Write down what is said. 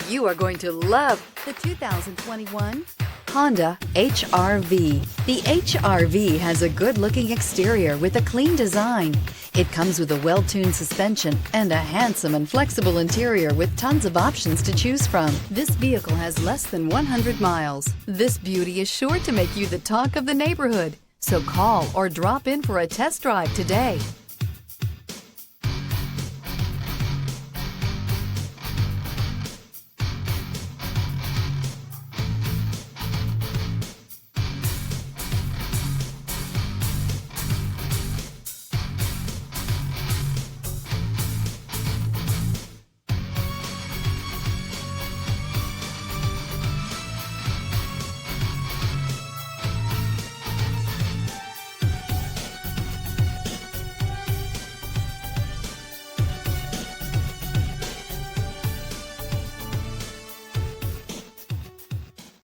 You are going to love the 2021 Honda HR-V. The HR-V has a good-looking exterior with a clean design. It comes with a well-tuned suspension and a handsome and flexible interior with tons of options to choose from. This vehicle has less than 100 miles. This beauty is sure to make you the talk of the neighborhood. So call or drop in for a test drive today.